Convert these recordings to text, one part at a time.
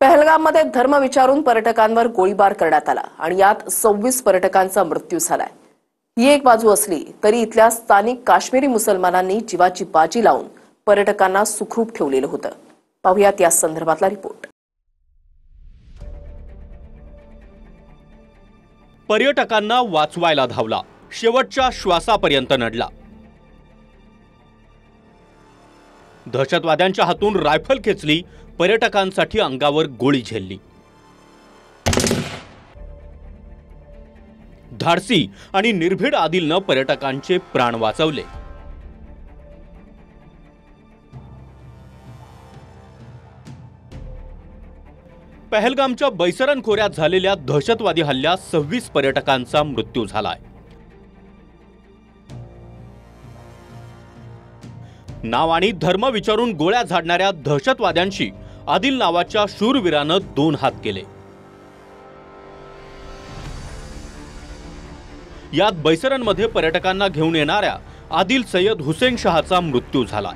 पहलगाममध्ये धर्म विचारून पर्यटकांवर गोळीबार करण्यात आला आणि यात 26 पर्यटकांचा मृत्यू झालाय। ही एक बाजू असली तरी इथल्या स्थानिक काश्मीरी मुसलमानांनी जीवाची बाजी लावून पर्यटकांना सुखरूप ठेवलेलं होतं। पाहूयात या संदर्भातला रिपोर्ट। पर्यटकांना वाचवायला धावला, शेवटच्या श्वासापर्यंत नडला। दहशतवाद्यांच्या हातून रायफल खेचली, पर्यटकांसाठी अंगावर गोळी झेलली। धाडसी आणि निर्भीड आदिलनं पर्यटकांचे प्राण वाचवले। पहलगामच्या बैसरन खोऱ्यात झालेल्या दहशतवादी हल्ल्यात 26 पर्यटकांचा मृत्यू झालाय। नाव आणि धर्म विचारून गोळ्या झाडणाऱ्या दहशतवाद्यांशी आदिल नावाच्या शूरवीरानं 2 हात केले। यात बैसरनमध्ये पर्यटकांना घेऊन येणाऱ्या आदिल सय्यद हुसेन शहाचा मृत्यू झाला।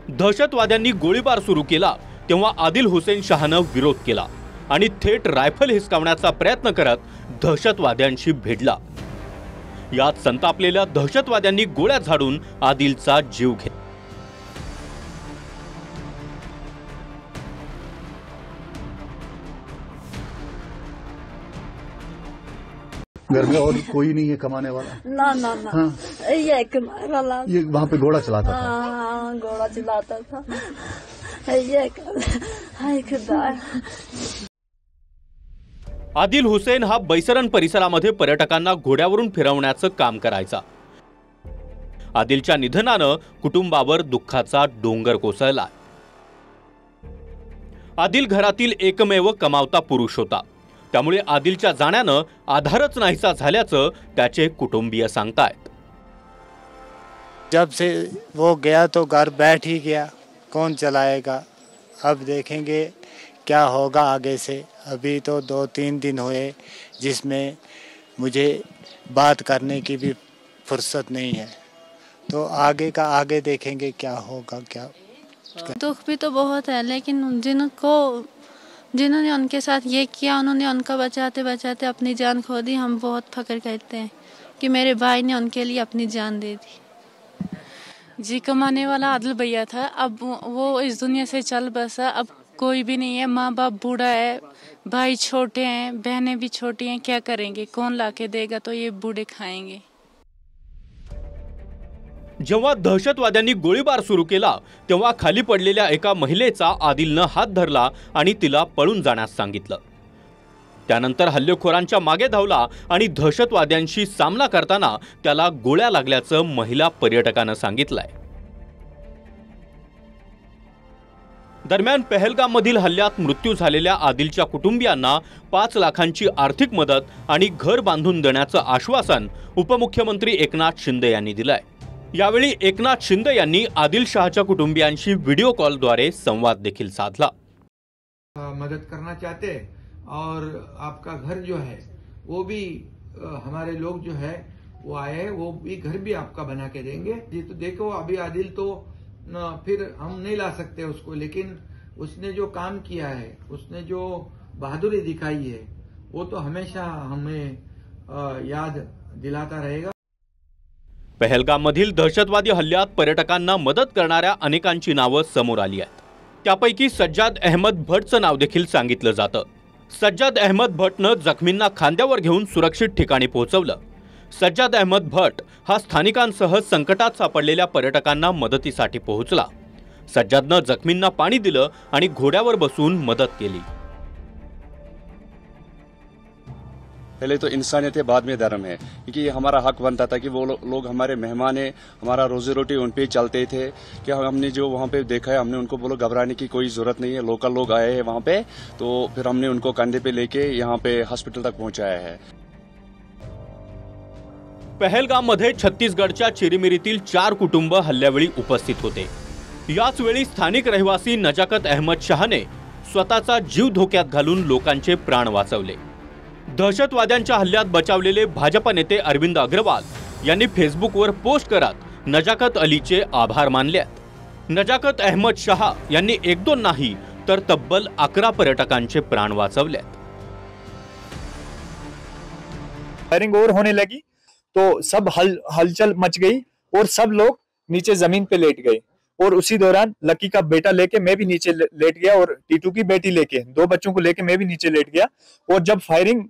दहशतवाद्यांनी गोळीबार सुरू केला तेव्हा आदिल हुसेन शहानं विरोध केला आणि थेट रायफल हिसकावण्याचा प्रयत्न करत दहशतवाद्यांशी भिडला। यात संतापलेल्या दहशतवाद्यांनी गोळ्या झाडून आदिलचा जीव घेतला। घर में और कोई नहीं है कमाने वाला? ना ना ना। हाँ। ये कमाने वाला, ये वहाँ पे घोड़ा चलाता था। हाँ, घोड़ा चलाता था। ये हाय खुदा। आदिल हुसेन हा बैसरन परिसरामध्ये पर्यटकांना घोड्यावरून फिरवण्याचं काम करायचा। आदिलच्या निधनानं कुटुंबावर दुःखाचा डोंगर कोसळला। आदिल घरातील एकमेव कमावता पुरुष होता, त्यामुळे आदिलच्या जाण्यानं आधारच नाहीसा झाल्याचं त्याचे कुटुंबीय सांगतायत। जब से वो गया तो घर बैठ ही गया, कौन चलाएगा। अब देखेंगे क्या होगा आगे से। अभी तो 2-3 दिन हुए जिसमें मुझे बात करने की भी फुर्सत नहीं है, तो आगे का आगे देखेंगे क्या होगा। क्या दुख भी तो बहुत है, लेकिन जिन्होंने उनके साथ ये किया उन्होंने उनका बचाते बचाते अपनी जान खो दी। हम बहुत फख्र करते हैं कि मेरे भाई ने उनके लिए अपनी जान दे दी। जी कमाने वाला आदिल भैया था, अब वो इस दुनिया से चल बसा। अब कोई भी नहीं है, माँ बाप बूढ़ा है, भाई छोटे हैं, बहनें भी छोटी हैं, क्या करेंगे, कौन लाके देगा, तो ये बूढ़े खाएंगे। जेव्हा दहशतवाद्यांनी गोळीबार सुरू केला तेव्हा खाली पडलेल्या एका महिलेचा आदिलनं हात धरला आणि तिला पळून जाण्यास सांगितलं। त्यानंतर हल्लेखोरांच्या मागे धावला आणि दहशतवाद्यांशी सामना करताना त्याला गोळ्या लागल्याचं महिला पर्यटकानं सांगितलंय। दरम्यान पहलगाममधील हल्ल्यात मृत्यू झालेल्या आदिलच्या कुटुंबियांना 5 लाखांची आर्थिक मदत आणि घर बांधून देण्याचं आश्वासन उपमुख्यमंत्री एकनाथ शिंदे यांनी दिलंय। यावेळी एकनाथ शिंदे यांनी आदिल शहाच्या कुटुंबियांशी व्हिडिओ कॉलद्वारे संवाद देखील साधला। मदद करना चाहते और आपका घर जो है वो भी हमारे लोग जो है वो आए हैं, वो भी घर भी आपका बना के देंगे। जी तो देखो अभी आदिल तो फिर हम नहीं ला सकते उसको, लेकिन उसने जो काम किया है, उसने जो बहादुरी दिखाई है, वो तो हमेशा हमें याद दिलाता रहेगा। पहलगाममधील दहशतवादी हल्ल्यात पर्यटकांना मदत करणाऱ्या अनेकांची नावं समोर आली आहेत। त्यापैकी सज्जाद अहमद भटचं नाव देखील सांगितलं जातं। सज्जाद अहमद भटनं जखमींना खांद्यावर घेऊन सुरक्षित ठिकाणी पोहोचवलं। सज्जाद अहमद भट हा स्थानिकांसह संकटात सापडलेल्या पर्यटकांना मदतीसाठी पोहोचला। सज्जादनं जखमींना पाणी दिलं आणि घोड्यावर बसून मदत केली। पहले तो इंसानियत है, बाद में धर्म है, क्योंकि ये हमारा हक बनता था कि वो लोग हमारे मेहमान हैं, हमारा रोजी रोटी उन पे चलते थे। कि हमने जो वहाँ पे देखा है, हमने उनको बोलो घबराने की कोई जरूरत नहीं है, लोकल लोग आए हैं वहाँ पे, तो फिर हमने उनको कंधे पे लेके यहाँ पे हॉस्पिटल तक पहुँचाया है। पहलगाममध्ये छत्तीसगडच्या चिरीमिरीतील 4 कुटुंब हल्ल्यावेळी उपस्थित होते। याच वेळी स्थानिक रहिवासी नजाकत अहमद शहाने स्वतःचा जीव धोक्यात घालून लोकांचे प्राण वाचवले। दहशतवाद्यांच्या हल्ल्यात बचावलेले भाजप नेते अरविंद अग्रवाल यांनी फेसबुकवर पोस्ट करत नजाकत अलीचे आभार मानले। नजाकत अहमद शहा यांनी 1-2 नाही तर तब्बल 11 पर्यटकांचे प्राण वाचवलेत। फायरिंग और होने लगी तो सब हलचल मच गई और सब लोग नीचे जमीन पे लेट गए और उसी दौरान लकी का बेटा लेके मैं भी नीचे लेट गया और टीटू की बेटी लेके 2 बच्चों को लेके मैं भी नीचे लेट गया। और जब फायरिंग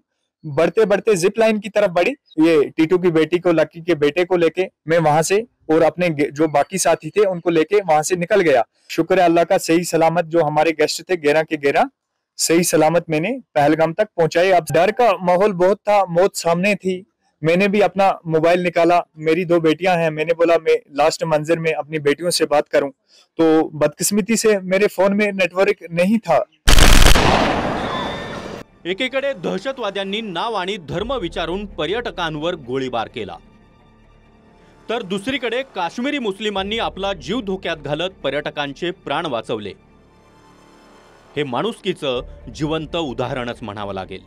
बढ़ते बढ़ते जिप लाइन की तरफ बढ़ी, ये टीटू की बेटी को लकी के बेटे को लेके मैं वहां से और अपने जो बाकी साथी थे उनको लेके वहां से निकल गया। शुक्र है अल्लाह का, सही सलामत जो हमारे गेस्ट थे 11 के 11 सही सलामत मैंने पहलगाम तक पहुंचाए। अब डर का माहौल बहुत था, मौत सामने थी। मैंने भी अपना मोबाइल निकाला, मेरी 2 बेटियां हैं, मैंने बोला मैं लास्ट मंजर में अपनी बेटियों से बात करूं, तो बदकिस्मती से मेरे फोन में नेटवर्क नहीं था। एकीकडे दहशतवाद्यांनी नाव आणि धर्म विचारून पर्यटकांवर गोळीबार केला, तर दुसरीकडे काश्मीरी मुस्लिमांनी आपला जीव धोक्यात घालत पर्यटकांचे प्राण वाचवले। हे माणुसकीचं जिवंत उदाहरणच म्हणावं लागेल।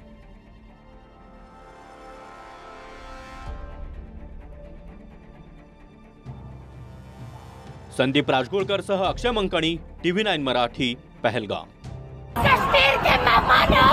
संदीप राजगोळकर सह अक्षय मंकणी, TV9 मराठी, पहलगाम। कश्मीर के मेहमानों,